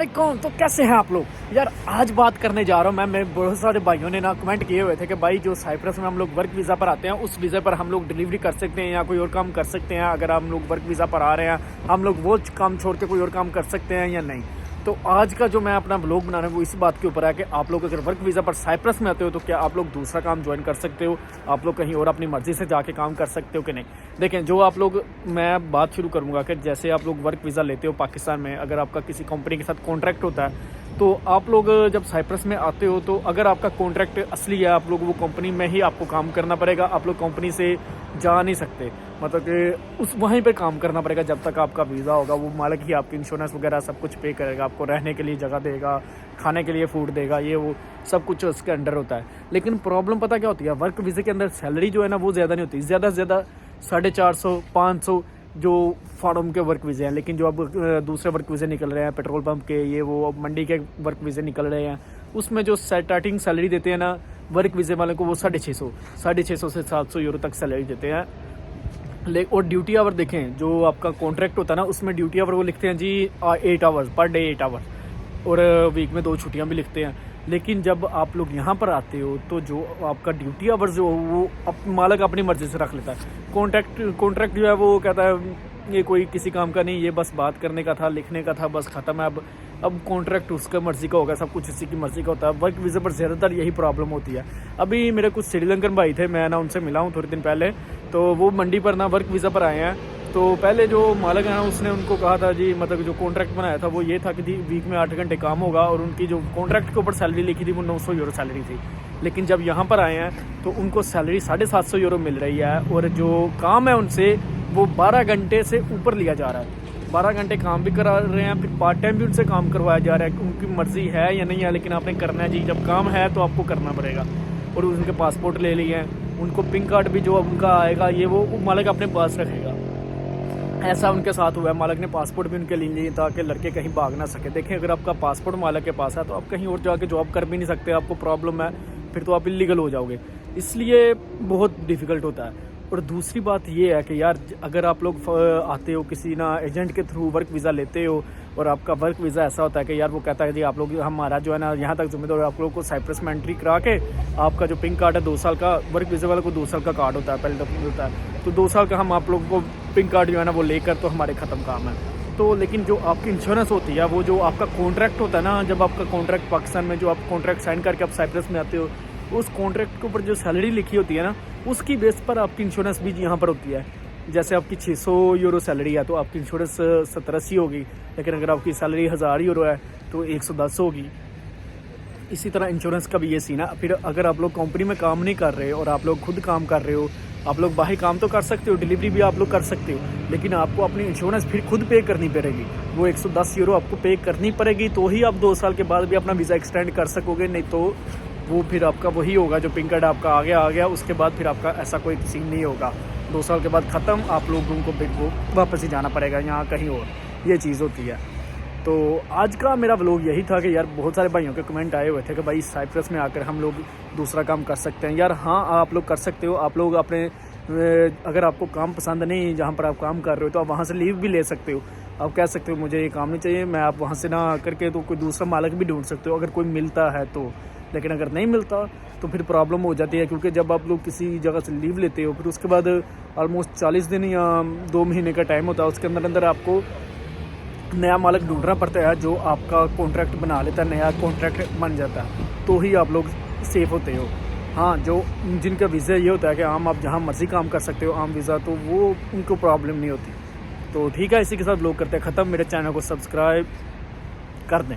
वालेकुम। तो कैसे हैं आप लोग यार? आज बात करने जा रहा हूँ मैं बहुत सारे भाइयों ने ना कमेंट किए हुए थे कि भाई जो साइप्रस में हम लोग वर्क वीज़ा पर आते हैं उस वीज़ा पर हम लोग डिलीवरी कर सकते हैं या कोई और काम कर सकते हैं। अगर हम लोग वर्क वीज़ा पर आ रहे हैं हम लोग वो काम छोड़ के कोई और काम कर सकते हैं या नहीं। तो आज का जो मैं अपना ब्लॉग बना रहा हूँ वो इस बात के ऊपर है कि आप लोग अगर वर्क वीज़ा पर साइप्रस में आते हो तो क्या आप लोग दूसरा काम ज्वाइन कर सकते हो, आप लोग कहीं और अपनी मर्ज़ी से जाके काम कर सकते हो कि नहीं। देखें, जो आप लोग, मैं बात शुरू करूँगा कि जैसे आप लोग वर्क वीज़ा लेते हो पाकिस्तान में, अगर आपका किसी कंपनी के साथ कॉन्ट्रैक्ट होता है तो आप लोग जब साइप्रस में आते हो तो अगर आपका कॉन्ट्रैक्ट असली है आप लोग वो कंपनी में ही आपको काम करना पड़ेगा। आप लोग कंपनी से जा नहीं सकते, मतलब कि उस वहीं पे काम करना पड़ेगा जब तक आपका वीज़ा होगा। वो मालिक ही आपकी इंश्योरेंस वगैरह सब कुछ पे करेगा, आपको रहने के लिए जगह देगा, खाने के लिए फूड देगा, ये वो सब कुछ उसके अंडर होता है। लेकिन प्रॉब्लम पता क्या होती है, वर्क वीज़े के अंदर सैलरी जो है ना वो ज़्यादा नहीं होती, ज़्यादा से ज़्यादा 450 500 जो फार्म के वर्क वीज़े हैं। लेकिन जो अब दूसरे वर्क वीज़े निकल रहे हैं, पेट्रोल पंप के, ये वो मंडी के वर्क वीज़े निकल रहे हैं, उसमें जो स्टार्टिंग सैलरी देते हैं ना वर्क वीज़े वाले को वो 650 से 700 यूरो तक सैलरी देते हैं। और ड्यूटी आवर देखें, जो आपका कॉन्ट्रैक्ट होता है ना उसमें ड्यूटी आवर वो लिखते हैं जी 8 आवर्स पर डे, 8 आवर्स, और वीक में 2 छुट्टियां भी लिखते हैं। लेकिन जब आप लोग यहाँ पर आते हो तो जो आपका ड्यूटी आवर्स जो वो मालिक अपनी मर्ज़ी से रख लेता है। कॉन्ट्रैक्ट जो है वो कहता है ये कोई किसी काम का नहीं, ये बस बात करने का था, लिखने का था, बस ख़त्म है। अब कॉन्ट्रैक्ट उसका मर्ज़ी का होगा, सब कुछ इसी की मर्ज़ी का होता है। वर्क वीज़े पर ज़्यादातर यही प्रॉब्लम होती है। अभी मेरे कुछ श्रीलंकन भाई थे, मैं ना उनसे मिला हूँ थोड़े दिन पहले, तो वो मंडी पर ना वर्क वीज़ा पर आए हैं। तो पहले जो मालिक है उसने उनको कहा था जी, मतलब जो कॉन्ट्रैक्ट बनाया था वो ये था कि वीक में 8 घंटे काम होगा, और उनकी जो कॉन्ट्रैक्ट के ऊपर सैलरी लिखी थी वो 900 यूरो सैलरी थी। लेकिन जब यहाँ पर आए हैं तो उनको सैलरी 750 यूरो मिल रही है, और जो काम है उनसे वो 12 घंटे से ऊपर लिया जा रहा है। 12 घंटे काम भी करा रहे हैं, फिर पार्ट टाइम भी उनसे काम करवाया जा रहा है। उनकी मर्ज़ी है या नहीं है, लेकिन आपने करना है जी, जब काम है तो आपको करना पड़ेगा। और उनके पासपोर्ट ले लिए हैं, उनको पिंक कार्ड भी जो उनका आएगा ये वो मालिक अपने पास रखेगा। ऐसा उनके साथ हुआ है, मालिक ने पासपोर्ट भी उनके लिए ताकि लड़के कहीं भाग ना सके। देखें, अगर आपका पासपोर्ट मालिक के पास है तो आप कहीं और जाके जॉब कर भी नहीं सकते, आपको प्रॉब्लम है, फिर तो आप इलीगल हो जाओगे। इसलिए बहुत डिफ़िकल्ट होता है। और दूसरी बात ये है कि यार अगर आप लोग आते हो किसी ना एजेंट के थ्रू वर्क वीज़ा लेते हो, और आपका वर्क वीज़ा ऐसा होता है कि यार वो कहता है जी आप लोग, हमारा जो है ना यहाँ तक जिम्मेदार, आप लोगों को साइप्रस में एंट्री करा के आपका जो पिंक कार्ड है 2 साल का, वर्क वीज़ा वाले को 2 साल का कार्ड होता है, पहले तो होता है, तो 2 साल का हम आप लोगों को पिंक कार्ड जो है ना वो लेकर तो हमारे ख़त्म काम है। तो लेकिन जो आपकी इंश्योरेंस होती है, वो जो आपका कॉन्ट्रैक्ट होता है ना, जब आपका कॉन्ट्रैक्ट पाकिस्तान में जो आप कॉन्ट्रैक्ट साइन करके आप साइप्रस में आते हो, उस कॉन्ट्रैक्ट के ऊपर जो सैलरी लिखी होती है ना उसकी बेस पर आपकी इंश्योरेंस भी यहाँ पर होती है। जैसे आपकी 600 यूरो सैलरी है तो आपकी इंश्योरेंस 70-80 होगी, लेकिन अगर आपकी सैलरी 1000 यूरो है तो 110 होगी। इसी तरह इंश्योरेंस का भी ये सीन है। फिर अगर आप लोग कंपनी में काम नहीं कर रहे और आप लोग खुद काम कर रहे हो, आप लोग बाहर काम तो कर सकते हो, डिलीवरी भी आप लोग कर सकते हो, लेकिन आपको अपनी इंश्योरेंस फिर खुद पे करनी पड़ेगी। वो 110 यूरो आपको पे करनी पड़ेगी, तो ही आप 2 साल के बाद भी अपना वीज़ा एक्सटेंड कर सकोगे। नहीं तो वो फिर आपका वही होगा जो पिंक कार्ड आपका आ गया, उसके बाद फिर आपका ऐसा कोई सीन नहीं होगा। 2 साल के बाद ख़त्म, आप लोगों को फिर वो वापस ही जाना पड़ेगा यहाँ कहीं और, ये चीज़ होती है। तो आज का मेरा व्लॉग यही था कि यार बहुत सारे भाइयों के कमेंट आए हुए थे कि भाई साइप्रस में आकर हम लोग दूसरा काम कर सकते हैं। यार हाँ, आप लोग कर सकते हो। आप लोग अपने, अगर आपको काम पसंद नहीं जहाँ पर आप काम कर रहे हो तो आप वहाँ से लीव भी ले सकते हो। आप कह सकते हो मुझे ये काम नहीं चाहिए, मैं आप वहाँ से ना करके तो कोई दूसरा मालिक भी ढूंढ सकते हो अगर कोई मिलता है तो। लेकिन अगर नहीं मिलता तो फिर प्रॉब्लम हो जाती है, क्योंकि जब आप लोग किसी जगह से लीव लेते हो फिर उसके बाद ऑलमोस्ट 40 दिन या 2 महीने का टाइम होता है, उसके अंदर आपको नया मालिक ढूंढना पड़ता है जो आपका कॉन्ट्रैक्ट बना लेता है, नया कॉन्ट्रैक्ट बन जाता है, तो ही आप लोग सेफ़ होते हो। हाँ, जो जिनका वीज़ा ये होता है कि आम आप जहाँ मर्ज़ी काम कर सकते हो, आम वीज़ा, तो वो उनको प्रॉब्लम नहीं होती। तो ठीक है, इसी के साथ व्लॉग करते हैं ख़त्म। मेरे चैनल को सब्सक्राइब कर दें।